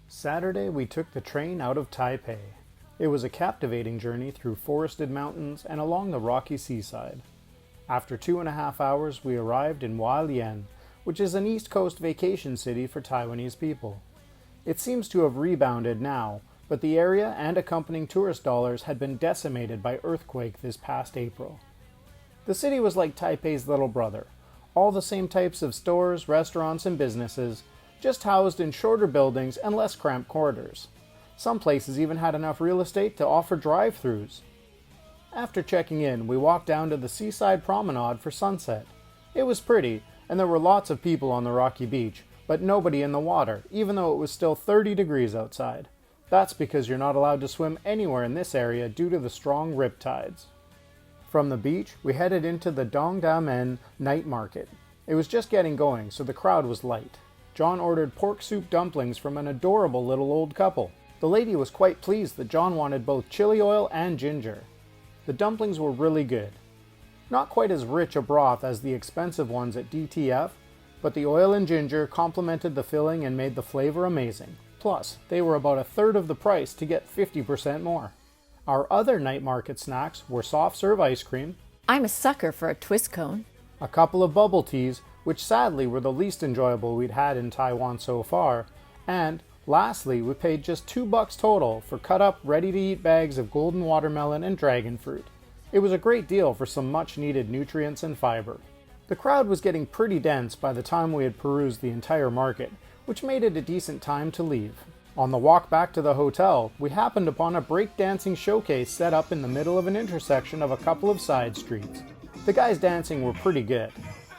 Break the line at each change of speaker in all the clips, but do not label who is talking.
Saturday, we took the train out of Taipei. It was a captivating journey through forested mountains and along the rocky seaside. After 2.5 hours, we arrived in Hualien, which is an East Coast vacation city for Taiwanese people. It seems to have rebounded now, but the area and accompanying tourist dollars had been decimated by earthquake this past April. The city was like Taipei's little brother, all the same types of stores, restaurants, and businesses, just housed in shorter buildings and less cramped quarters. Some places even had enough real estate to offer drive-thrus. After checking in, we walked down to the seaside promenade for sunset. It was pretty, and there were lots of people on the rocky beach, but nobody in the water, even though it was still 30 degrees outside. That's because you're not allowed to swim anywhere in this area due to the strong rip tides. From the beach, we headed into the Dongdamen night market. It was just getting going, so the crowd was light. John ordered pork soup dumplings from an adorable little old couple. The lady was quite pleased that John wanted both chili oil and ginger. The dumplings were really good. Not quite as rich a broth as the expensive ones at DTF, but the oil and ginger complemented the filling and made the flavor amazing. Plus, they were about 1/3 of the price to get 50% more. Our other night market snacks were soft serve ice cream,
I'm a sucker for a twist cone,
a couple of bubble teas, which sadly were the least enjoyable we'd had in Taiwan so far, and lastly, we paid just $2 total for cut-up, ready-to-eat bags of golden watermelon and dragon fruit. It was a great deal for some much-needed nutrients and fiber. The crowd was getting pretty dense by the time we had perused the entire market, which made it a decent time to leave. On the walk back to the hotel, we happened upon a breakdancing showcase set up in the middle of an intersection of a couple of side streets. The guys dancing were pretty good.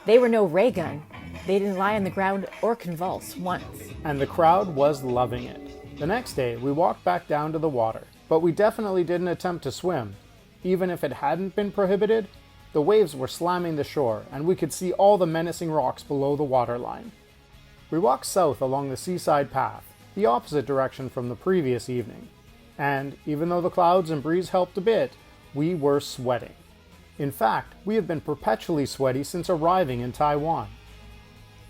They were no ray gun. They didn't lie on the ground or convulse once.
And the crowd was loving it. The next day, we walked back down to the water, but we definitely didn't attempt to swim. Even if it hadn't been prohibited, the waves were slamming the shore, and we could see all the menacing rocks below the waterline. We walked south along the seaside path, the opposite direction from the previous evening. And even though the clouds and breeze helped a bit, we were sweating. In fact, we have been perpetually sweaty since arriving in Taiwan.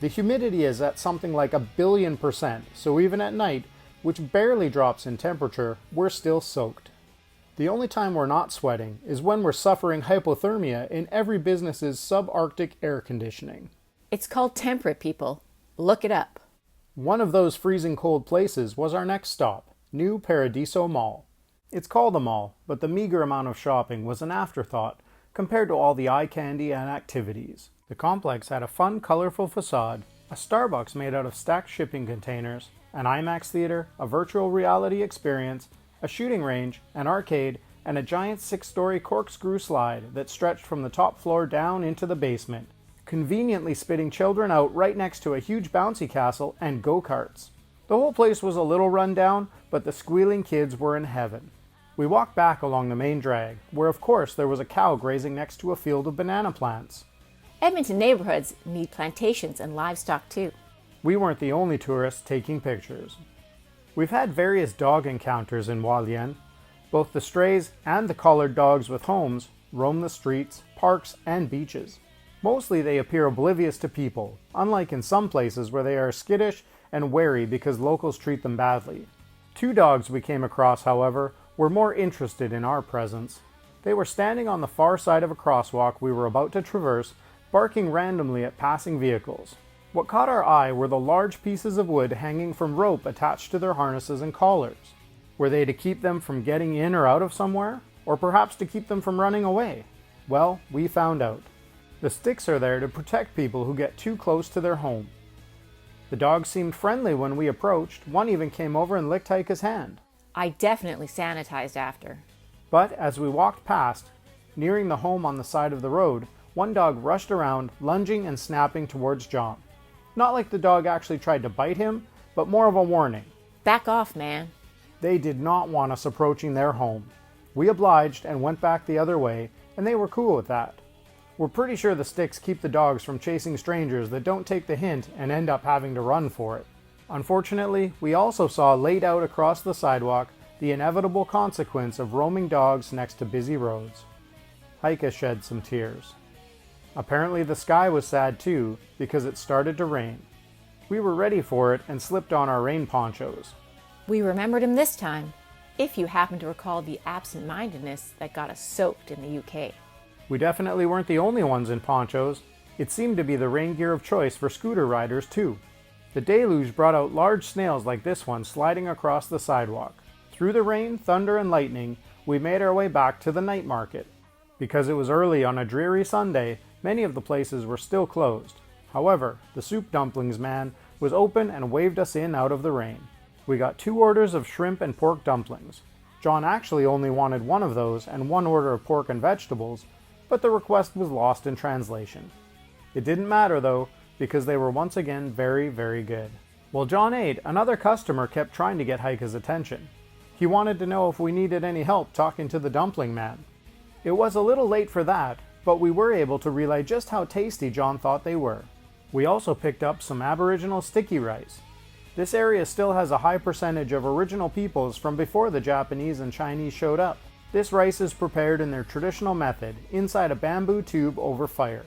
The humidity is at something like 1,000,000,000%, so even at night, which barely drops in temperature, we're still soaked. The only time we're not sweating is when we're suffering hypothermia in every business's subarctic air conditioning.
It's called temperate, people. Look it up.
One of those freezing cold places was our next stop, New Paradiso Mall. It's called a mall, but the meager amount of shopping was an afterthought compared to all the eye candy and activities. The complex had a fun, colorful facade, a Starbucks made out of stacked shipping containers, an IMAX theater, a virtual reality experience, a shooting range, an arcade, and a giant 6-story corkscrew slide that stretched from the top floor down into the basement, conveniently spitting children out right next to a huge bouncy castle and go-karts. The whole place was a little run down, but the squealing kids were in heaven. We walked back along the main drag, where of course there was a cow grazing next to a field of banana plants.
Edmonton neighborhoods need plantations and livestock too.
We weren't the only tourists taking pictures. We've had various dog encounters in Hualien. Both the strays and the collared dogs with homes roam the streets, parks, and beaches. Mostly they appear oblivious to people, unlike in some places where they are skittish and wary because locals treat them badly. 2 dogs we came across, however, were more interested in our presence. They were standing on the far side of a crosswalk we were about to traverse, barking randomly at passing vehicles. What caught our eye were the large pieces of wood hanging from rope attached to their harnesses and collars. Were they to keep them from getting in or out of somewhere? Or perhaps to keep them from running away? Well, we found out. The sticks are there to protect people who get too close to their home. The dogs seemed friendly when we approached. One even came over and licked Heike's hand.
I definitely sanitized after.
But as we walked past, nearing the home on the side of the road, one dog rushed around, lunging and snapping towards John. Not like the dog actually tried to bite him, but more of a warning.
Back off, man.
They did not want us approaching their home. We obliged and went back the other way, and they were cool with that. We're pretty sure the sticks keep the dogs from chasing strangers that don't take the hint and end up having to run for it. Unfortunately, we also saw laid out across the sidewalk the inevitable consequence of roaming dogs next to busy roads. Heike shed some tears. Apparently the sky was sad too, because it started to rain. We were ready for it and slipped on our rain ponchos.
We remembered him this time, if you happen to recall the absent-mindedness that got us soaked in the UK.
We definitely weren't the only ones in ponchos. It seemed to be the rain gear of choice for scooter riders too. The deluge brought out large snails like this one sliding across the sidewalk. Through the rain, thunder, and lightning, we made our way back to the night market. Because it was early on a dreary Sunday, many of the places were still closed. However, the soup dumplings man was open and waved us in out of the rain. We got 2 orders of shrimp and pork dumplings. John actually only wanted one of those and 1 order of pork and vegetables, but the request was lost in translation. It didn't matter though, because they were once again very, very good. While John ate, another customer kept trying to get Heike's attention. He wanted to know if we needed any help talking to the dumpling man. It was a little late for that, but we were able to relay just how tasty John thought they were. We also picked up some Aboriginal sticky rice. This area still has a high percentage of original peoples from before the Japanese and Chinese showed up. This rice is prepared in their traditional method, inside a bamboo tube over fire.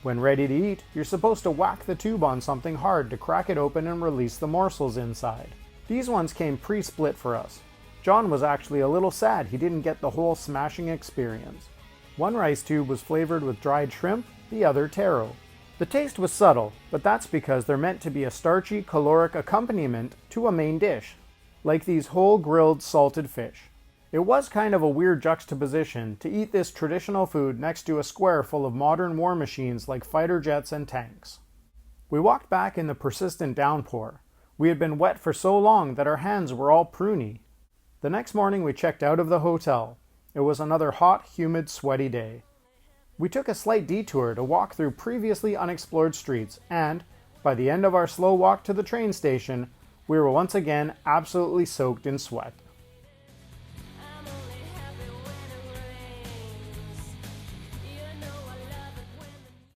When ready to eat, you're supposed to whack the tube on something hard to crack it open and release the morsels inside. These ones came pre-split for us. John was actually a little sad he didn't get the whole smashing experience. One rice tube was flavored with dried shrimp, the other taro. The taste was subtle, but that's because they're meant to be a starchy, caloric accompaniment to a main dish, like these whole grilled salted fish. It was kind of a weird juxtaposition to eat this traditional food next to a square full of modern war machines like fighter jets and tanks. We walked back in the persistent downpour. We had been wet for so long that our hands were all pruny. The next morning we checked out of the hotel. It was another hot, humid, sweaty day. We took a slight detour to walk through previously unexplored streets, and, by the end of our slow walk to the train station, we were once again absolutely soaked in sweat.